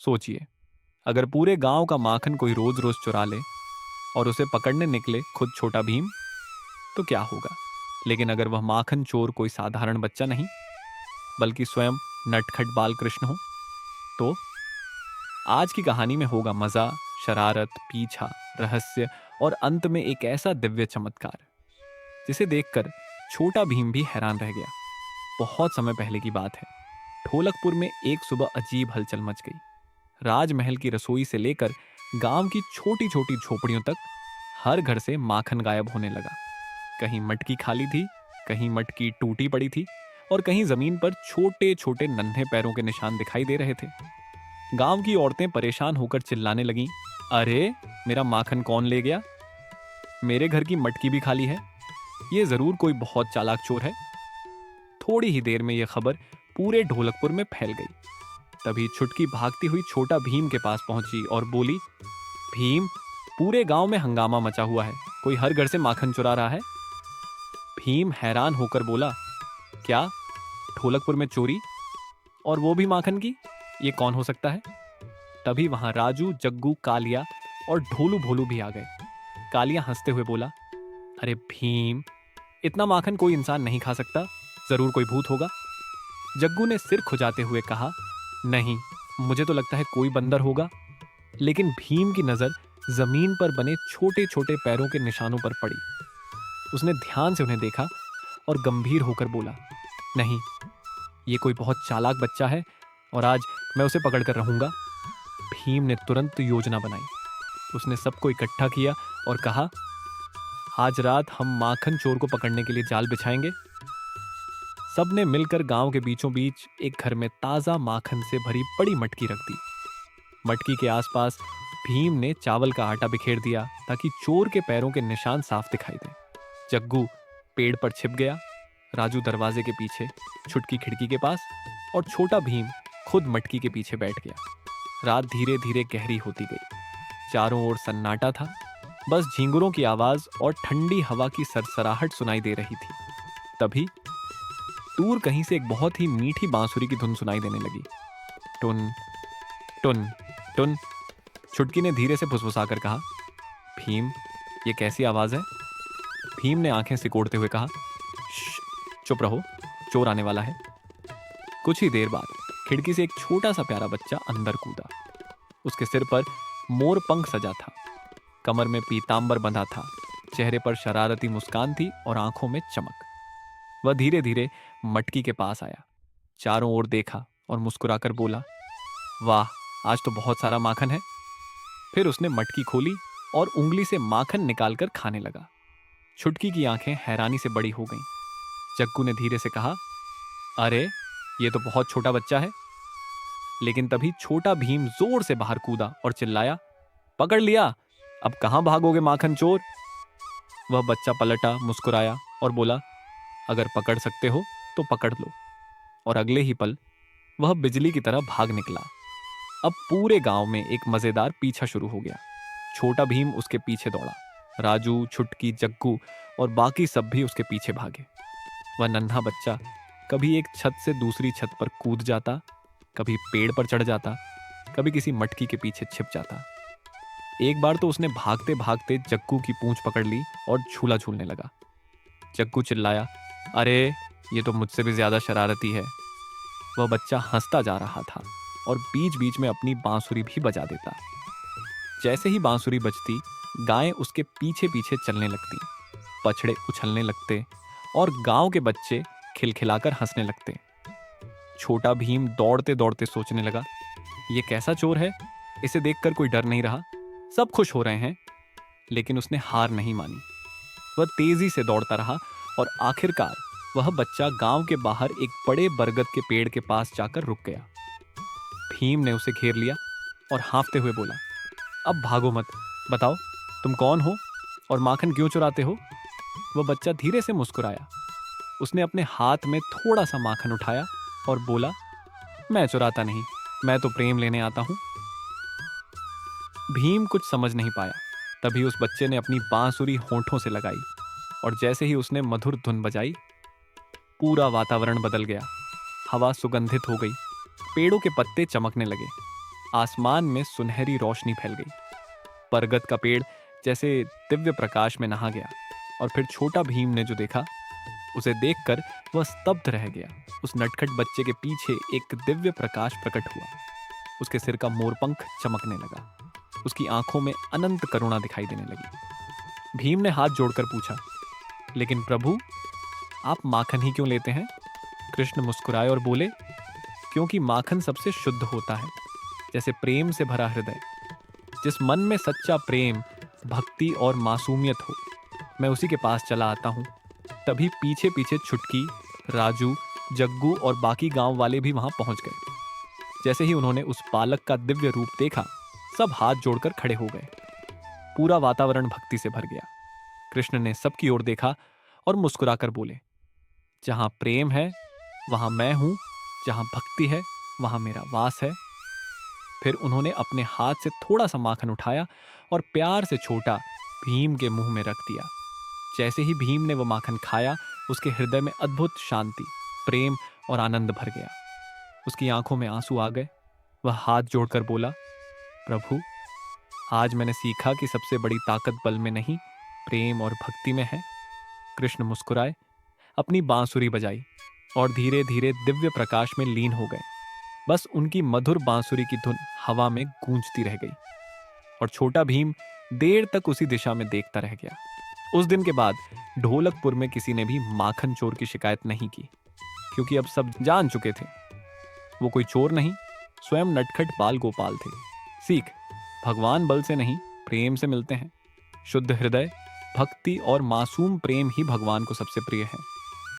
सोचिए, अगर पूरे गांव का माखन कोई रोज रोज चुरा ले और उसे पकड़ने निकले खुद छोटा भीम, तो क्या होगा? लेकिन अगर वह माखन चोर कोई साधारण बच्चा नहीं, बल्कि स्वयं नटखट बाल कृष्ण हो, तो आज की कहानी में होगा मजा, शरारत, पीछा, रहस्य और अंत में एक ऐसा दिव्य चमत्कार जिसे देखकर छोटा भीम भी हैरान रह गया। बहुत समय पहले की बात है। ढोलकपुर में एक सुबह अजीब हलचल मच गई। राजमहल की रसोई से लेकर गांव की छोटी छोटी झोपड़ियों तक हर घर से माखन गायब होने लगा। कहीं मटकी खाली थी, कहीं मटकी टूटी पड़ी थी और कहीं जमीन पर छोटे छोटे नन्हे पैरों के निशान दिखाई दे रहे थे। गांव की औरतें परेशान होकर चिल्लाने लगीं, अरे, मेरा माखन कौन ले गया? मेरे घर की मटकी भी खाली है। ये जरूर कोई बहुत चालाक चोर है। थोड़ी ही देर में यह खबर पूरे ढोलकपुर में फैल गई। तभी छुटकी भागती हुई छोटा भीम के पास पहुंची और बोली, भीम, पूरे गांव में हंगामा मचा हुआ है, कोई हर घर से माखन चुरा रहा है। भीम हैरान होकर बोला, क्या? ढोलकपुर में चोरी, और वो भी माखन की? ये कौन हो सकता है? तभी वहां राजू, जग्गू, कालिया और ढोलू भोलू भी आ गए। कालिया हंसते हुए बोला, अरे भीम, इतना माखन कोई इंसान नहीं खा सकता, जरूर कोई भूत होगा। जग्गू ने सिर खुजाते हुए कहा, नहीं, मुझे तो लगता है कोई बंदर होगा। लेकिन भीम की नजर जमीन पर बने छोटे छोटे पैरों के निशानों पर पड़ी। उसने ध्यान से उन्हें देखा और गंभीर होकर बोला, नहीं, ये कोई बहुत चालाक बच्चा है और आज मैं उसे पकड़ कर रहूंगा। भीम ने तुरंत योजना बनाई। उसने सबको इकट्ठा किया और कहा, आज रात हम माखन चोर को पकड़ने के लिए जाल बिछाएंगे। सबने मिलकर गांव के बीचों बीच एक घर में ताजा माखन से भरी बड़ी मटकी रख दी। मटकी के आसपास भीम ने चावल का आटा बिखेर दिया ताकि चोर के पैरों के निशान साफ दिखाई दें। जग्गू पेड़ पर छिप गया, राजू दरवाजे के पीछे, छुटकी खिड़की के पास और छोटा भीम खुद मटकी के पीछे बैठ गया। रात धीरे धीरे गहरी होती गई। चारों ओर सन्नाटा था, बस झींगुरों की आवाज और ठंडी हवा की सरसराहट सुनाई दे रही थी। तभी दूर कहीं से एक बहुत ही मीठी बांसुरी की धुन सुनाई देने लगी। टुन टुन टुन। छुटकी ने धीरे से फुसफुसाकर कहा, भीम, ये कैसी आवाज है? भीम ने आंखें सिकोड़ते हुए कहा, चुप रहो, चोर आने वाला है। कुछ ही देर बाद खिड़की से एक छोटा सा प्यारा बच्चा अंदर कूदा। उसके सिर पर मोर पंख सजा था, कमर में पीतांबर बंधा था, चेहरे पर शरारती मुस्कान थी और आंखों में चमक। वह धीरे धीरे मटकी के पास आया, चारों ओर देखा और मुस्कुराकर बोला, वाह, आज तो बहुत सारा माखन है। फिर उसने मटकी खोली और उंगली से माखन निकालकर खाने लगा। छुटकी की आंखें हैरानी से बड़ी हो गईं। जग्गू ने धीरे से कहा, अरे, ये तो बहुत छोटा बच्चा है। लेकिन तभी छोटा भीम जोर से बाहर कूदा और चिल्लाया, पकड़ लिया, अब कहां भागोगे माखन चोर? वह बच्चा पलटा, मुस्कुराया और बोला, अगर पकड़ सकते हो तो पकड़ लो। और अगले ही पल वह बिजली की तरह भाग निकला। अब पूरे गांव में एक मजेदार पीछा शुरू हो गया। छोटा भीम उसके पीछे दौड़ा, राजू, छुटकी, जग्गू और बाकी सब भी उसके पीछे भागे। वह नन्हा बच्चा कभी एक छत से दूसरी छत पर कूद जाता, कभी पेड़ पर चढ़ जाता, कभी किसी मटकी के पीछे छिप जाता। एक बार तो उसने भागते भागते जग्गू की पूंछ पकड़ ली और झूला झूलने लगा। जग्गू चिल्लाया, अरे, ये तो मुझसे भी ज्यादा शरारती है। वह बच्चा हंसता जा रहा था और बीच बीच में अपनी बांसुरी भी बजा देता। जैसे ही बांसुरी बजती, गायें उसके पीछे पीछे चलने लगती, बछड़े उछलने लगते और गांव के बच्चे खिलखिलाकर हंसने लगते। छोटा भीम दौड़ते दौड़ते सोचने लगा, ये कैसा चोर है, इसे देखकर कोई डर नहीं रहा, सब खुश हो रहे हैं। लेकिन उसने हार नहीं मानी। वह तेजी से दौड़ता रहा और आखिरकार वह बच्चा गांव के बाहर एक बड़े बरगद के पेड़ के पास जाकर रुक गया। भीम ने उसे घेर लिया और हाँफते हुए बोला, अब भागो मत, बताओ तुम कौन हो और माखन क्यों चुराते हो? वह बच्चा धीरे से मुस्कुराया। उसने अपने हाथ में थोड़ा सा माखन उठाया और बोला, मैं चुराता नहीं, मैं तो प्रेम लेने आता हूं। भीम कुछ समझ नहीं पाया। तभी उस बच्चे ने अपनी बांसुरी होंठों से लगाई और जैसे ही उसने मधुर धुन बजाई, पूरा वातावरण बदल गया। हवा सुगंधित हो गई, पेड़ों के पत्ते चमकने लगे, आसमान में सुनहरी रोशनी फैल गई। बरगद का पेड़ जैसे दिव्य प्रकाश में नहा गया और फिर छोटा भीम ने जो देखा उसे देखकर वह स्तब्ध रह गया। उस नटखट बच्चे के पीछे एक दिव्य प्रकाश प्रकट हुआ। उसके सिर का मोरपंख चमकने लगा। उसकी आंखों में अनंत करुणा दिखाई देने लगी। भीम ने हाथ जोड़कर पूछा, लेकिन प्रभु, आप माखन ही क्यों लेते हैं? कृष्ण मुस्कुराए और बोले, क्योंकि माखन सबसे शुद्ध होता है, जैसे प्रेम से भरा हृदय। जिस मन में सच्चा प्रेम, भक्ति और मासूमियत हो, मैं उसी के पास चला आता हूँ। तभी पीछे पीछे छुटकी, राजू, जग्गू और बाकी गांव वाले भी वहां पहुंच गए। जैसे ही उन्होंने उस बालक का दिव्य रूप देखा, सब हाथ जोड़कर खड़े हो गए। पूरा वातावरण भक्ति से भर गया। कृष्ण ने सबकी ओर देखा और मुस्कुराकर बोले, जहां प्रेम है वहां मैं हूं, जहां भक्ति है वहां मेरा वास है। फिर उन्होंने अपने हाथ से थोड़ा सा माखन उठाया और प्यार से छोटा भीम के मुंह में रख दिया। जैसे ही भीम ने वो माखन खाया, उसके हृदय में अद्भुत शांति, प्रेम और आनंद भर गया। उसकी आंखों में आंसू आ गए। वह हाथ जोड़कर बोला, प्रभु, आज मैंने सीखा कि सबसे बड़ी ताकत बल में नहीं, प्रेम और भक्ति में है। कृष्ण मुस्कुराए, अपनी बांसुरी बजाई और धीरे धीरे दिव्य प्रकाश में लीन हो गए। बस उनकी मधुर बांसुरी की धुन हवा में गूंजती रह गई और छोटा भीम देर तक उसी दिशा में देखता रह गया। उस दिन के बाद ढोलकपुर में किसी ने भी माखन चोर की शिकायत नहीं की, क्योंकि अब सब जान चुके थे वो कोई चोर नहीं, स्वयं नटखट बाल गोपाल थे। सीख, भगवान बल से नहीं, प्रेम से मिलते हैं। शुद्ध हृदय, भक्ति और मासूम प्रेम ही भगवान को सबसे प्रिय है।